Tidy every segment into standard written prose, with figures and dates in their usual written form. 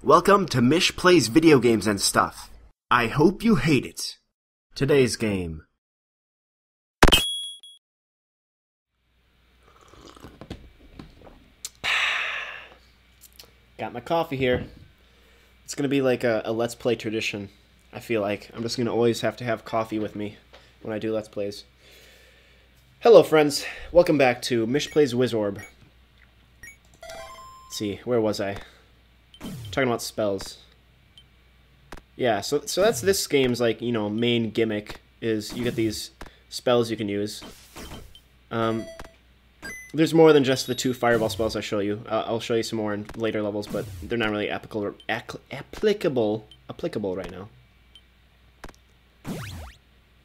Welcome to MyshPlays Video Games and Stuff. I hope you hate it. Today's game. Got my coffee here. It's gonna be like a Let's Play tradition, I feel like. I'm just gonna always have to have coffee with me when I do Let's Plays. Hello friends, welcome back to MyshPlays Wizorb. Let's see, where was I? Talking about spells. Yeah, so that's this game's, like, you know, main gimmick is you get these spells you can use. There's more than just the 2 fireball spells I show you. I'll show you some more in later levels, but they're not really applicable right now.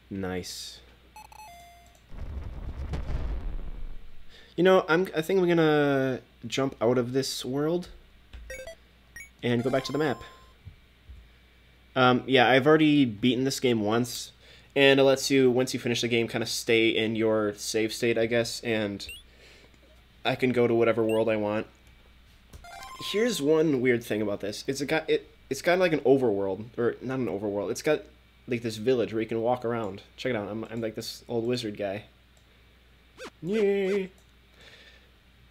Nice. You know, I think I'm gonna jump out of this world and go back to the map. Yeah, I've already beaten this game once, and it lets you, once you finish the game, kind of stay in your save state, I guess, and I can go to whatever world I want. Here's one weird thing about this. It's got like an overworld, or not an overworld. It's got like this village where you can walk around. Check it out. I'm like this old wizard guy. Yay!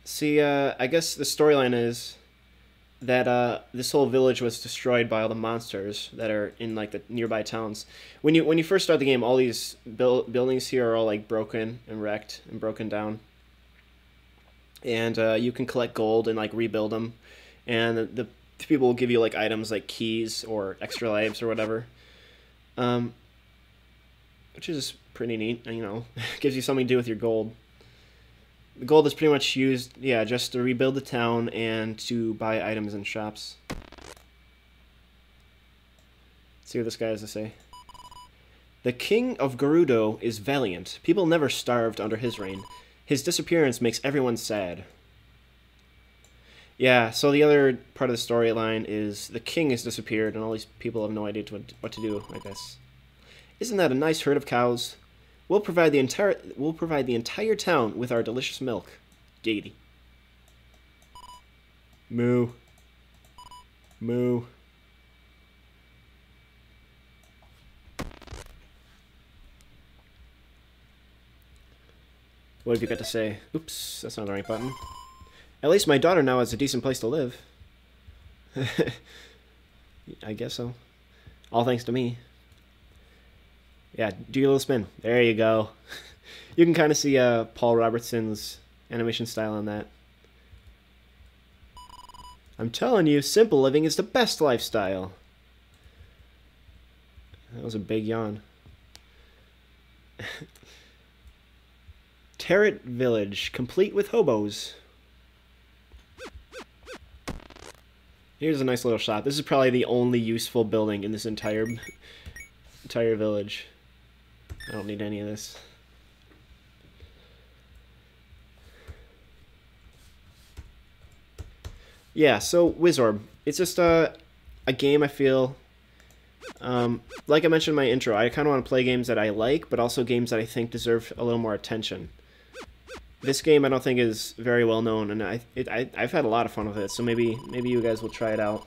See, I guess the storyline is that this whole village was destroyed by all the monsters that are in like the nearby towns. When you first start the game, all these buildings here are all like broken and wrecked and broken down, and you can collect gold and like rebuild them, and the people will give you like items like keys or extra lives or whatever, which is pretty neat. You know, gives you something to do with your gold. The gold is pretty much used, yeah, just to rebuild the town and to buy items in shops. Let's see what this guy has to say. The king of Gerudo is valiant. People never starved under his reign. His disappearance makes everyone sad. Yeah, so the other part of the storyline is the king has disappeared and all these people have no idea what to do, I guess. Isn't that a nice herd of cows? We'll provide the entire town with our delicious milk. Giggity. Moo. Moo. What have you got to say? Oops, that's not the right button. At least my daughter now has a decent place to live. I guess so. All thanks to me. Yeah, do your little spin. There you go. You can kind of see Paul Robertson's animation style on that. I'm telling you, simple living is the best lifestyle. That was a big yawn. Terret Village, complete with hobos. Here's a nice little shop. This is probably the only useful building in this entire village. I don't need any of this. Yeah, so Wizorb. It's just a game I feel, like I mentioned in my intro, I kind of want to play games that I like, but also games that I think deserve a little more attention. This game I don't think is very well known, and I've had a lot of fun with it, so maybe you guys will try it out.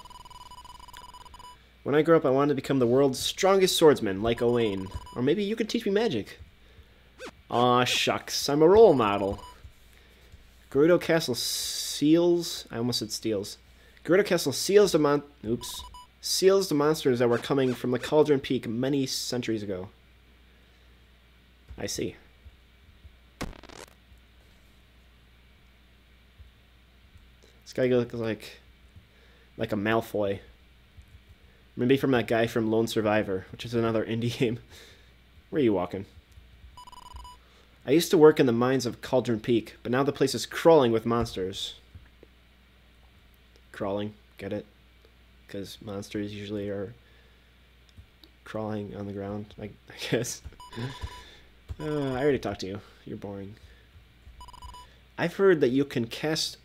When I grow up, I wanted to become the world's strongest swordsman, like Owain. Or maybe you could teach me magic. Aw, shucks. I'm a role model. Gerudo Castle seals... I almost said steals. Gerudo Castle seals the monsters that were coming from the Cauldron Peak many centuries ago. I see. This guy looks like a Malfoy. Maybe from that guy from Lone Survivor, which is another indie game. Where are you walking? I used to work in the mines of Cauldron Peak, but now the place is crawling with monsters. Crawling, get it? Because monsters usually are crawling on the ground, I guess. I already talked to you. You're boring. I've heard that you can cast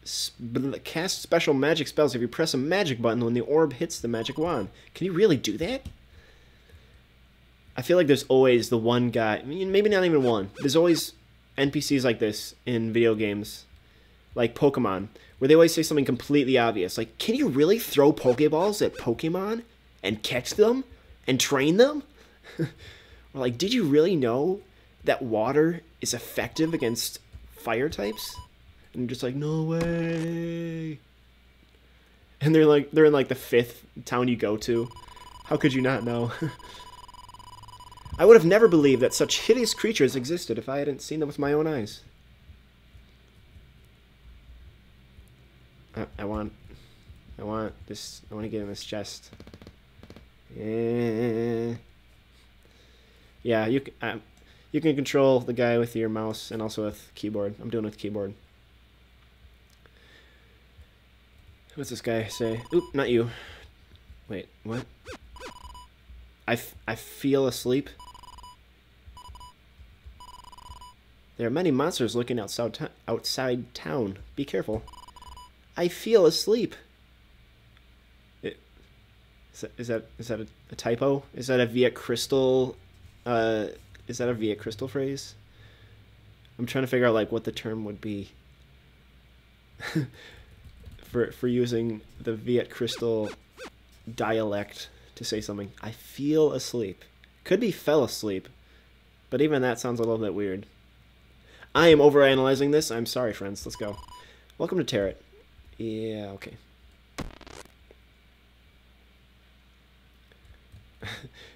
special magic spells if you press a magic button when the orb hits the magic wand. Can you really do that? I feel like there's always the one guy, I mean, maybe not even one. There's always NPCs like this in video games, like Pokemon, where they always say something completely obvious. Like, can you really throw Pokeballs at Pokemon and catch them and train them? Or like, did you really know that water is effective against fire types? And you're just like, no way. And they're in like the 5th town you go to. How could you not know? I would have never believed that such hideous creatures existed if I hadn't seen them with my own eyes. I want this. I want to get in this chest. Yeah, you can control the guy with your mouse and also with keyboard. I'm doing it with keyboard. What's this guy say? Oop, not you. Wait, what? I feel asleep. There are many monsters looking outside town. Be careful. I feel asleep. Is that a typo? Is that a Viet Crystal? Is that a Viet Crystal phrase? I'm trying to figure out like what the term would be for using the Viet Crystal dialect to say something. I feel asleep. Could be fell asleep, but even that sounds a little bit weird. I am overanalyzing this. I'm sorry, friends. Let's go. Welcome to Tarot. Yeah, okay.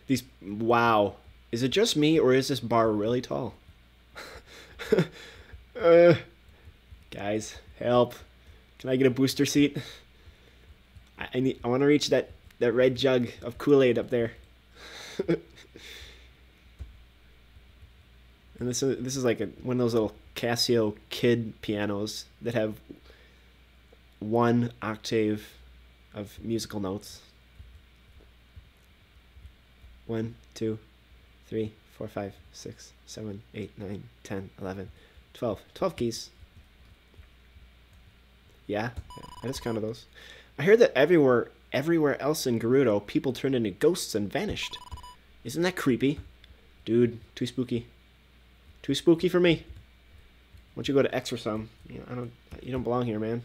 These, wow. Is it just me, or is this bar really tall? Guys, help. Can I get a booster seat? I want to reach that red jug of Kool-Aid up there. And this is like one of those little Casio kid pianos that have 1 octave of musical notes. 1, 2, 3, 4, 5, 6, 7, 8, 9, 10, 11, 12. 12 keys. Yeah, I just counted those. I heard that everywhere else in Gerudo, people turned into ghosts and vanished. Isn't that creepy? Dude, too spooky. Too spooky for me. Why don't you go to X or some? You know, you don't belong here, man.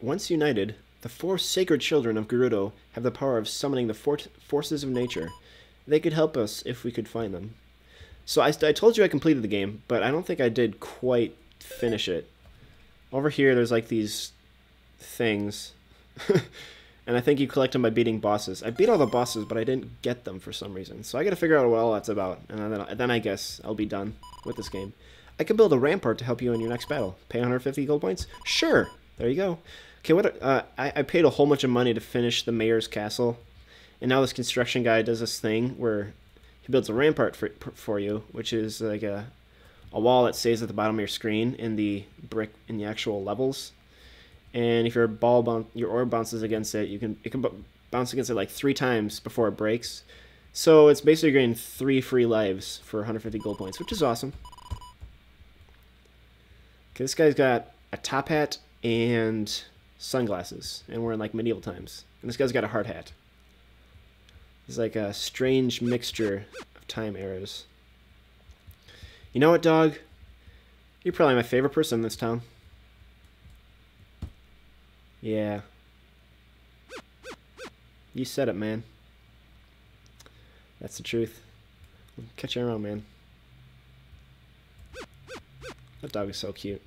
Once united, the 4 sacred children of Gerudo have the power of summoning the forces of nature. They could help us if we could find them. So I told you I completed the game, but I don't think I did quite finish it. Over here, there's like these things. And I think you collect them by beating bosses. I beat all the bosses, but I didn't get them for some reason. So I gotta figure out what all that's about. And then I guess I'll be done with this game. I can build a rampart to help you in your next battle. Pay 150 gold points? Sure! There you go. Okay, I paid a whole bunch of money to finish the mayor's castle. And now this construction guy does this thing where he builds a rampart for you, which is like a wall that stays at the bottom of your screen in the actual levels. And if your orb bounces against it, it can bounce against it like 3 times before it breaks. So it's basically getting 3 free lives for 150 gold points, which is awesome. Okay, this guy's got a top hat and sunglasses, and we're in like medieval times. And this guy's got a hard hat. It's like a strange mixture of time eras. You know what, dog? You're probably my favorite person in this town. Yeah. You said it, man. That's the truth. Catch you around, man. That dog is so cute.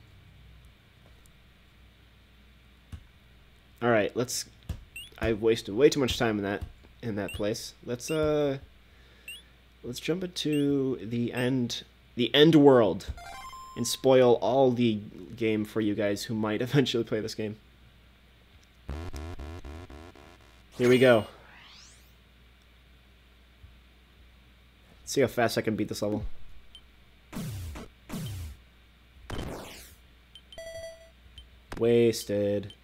Alright, I've wasted way too much time in that place. Let's jump into the end world and spoil all the game for you guys who might eventually play this game. Here we go. Let's see how fast I can beat this level. Wasted.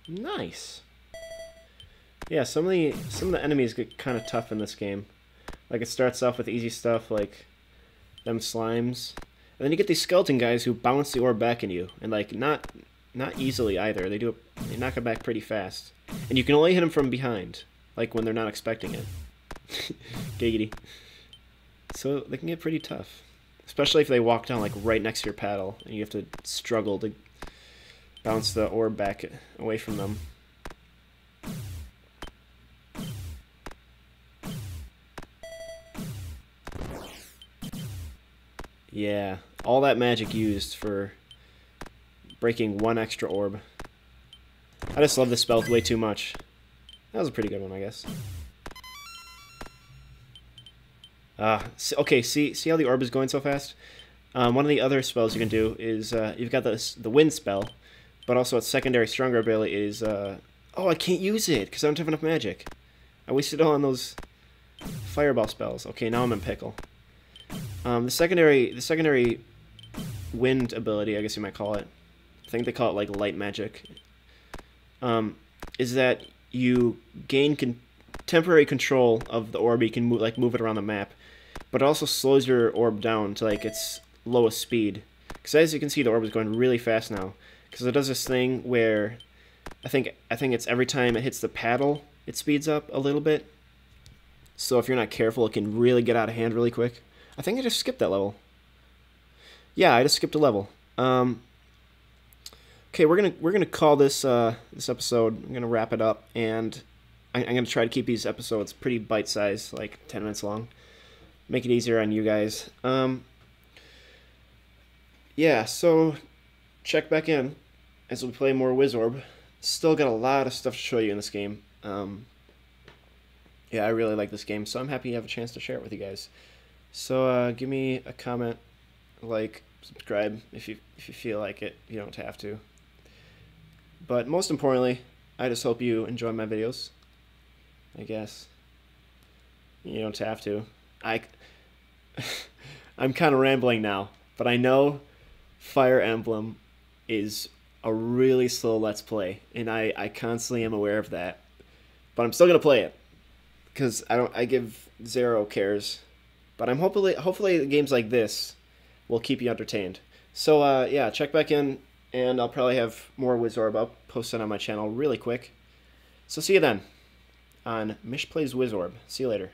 Nice. Yeah, some of the enemies get kind of tough in this game. Like, it starts off with easy stuff like them slimes, and then you get these skeleton guys who bounce the orb back in you, and like not easily either. They knock it back pretty fast, and you can only hit them from behind, like when they're not expecting it. Giggity. So they can get pretty tough, especially if they walk down like right next to your paddle, and you have to struggle to bounce the orb back away from them. Yeah, all that magic used for breaking one extra orb. I just love this spell way too much. That was a pretty good one, I guess. Okay, see how the orb is going so fast? One of the other spells you can do is, you've got the wind spell, but also its secondary stronger ability is, oh, I can't use it because I don't have enough magic. I wasted it all on those fireball spells. Okay, now I'm in pickle. The secondary wind ability, I guess you might call it, I think they call it like light magic, is that you gain temporary control of the orb. You can move it around the map, but it also slows your orb down to like its lowest speed. Because as you can see, the orb is going really fast now, because it does this thing where I think it's every time it hits the paddle, it speeds up a little bit. So if you're not careful, it can really get out of hand really quick. I think I just skipped that level. Yeah, I just skipped a level. Okay, we're gonna call this this episode. I'm gonna wrap it up, and I'm gonna try to keep these episodes pretty bite-sized, like 10 minutes long. Make it easier on you guys. Yeah, so check back in as we play more Wizorb. Still got a lot of stuff to show you in this game. Yeah, I really like this game, so I'm happy you have a chance to share it with you guys. So give me a comment, like, subscribe if you feel like it. You don't have to. But most importantly, I just hope you enjoy my videos. I guess you don't have to. I'm kind of rambling now, but I know Fire Emblem is a really slow Let's Play, and I constantly am aware of that. But I'm still gonna play it because I give zero cares. But I'm hopefully games like this will keep you entertained. So yeah, check back in, and I'll probably have more Wizorb up posted on my channel really quick. So see you then on MyshPlays Wizorb. See you later.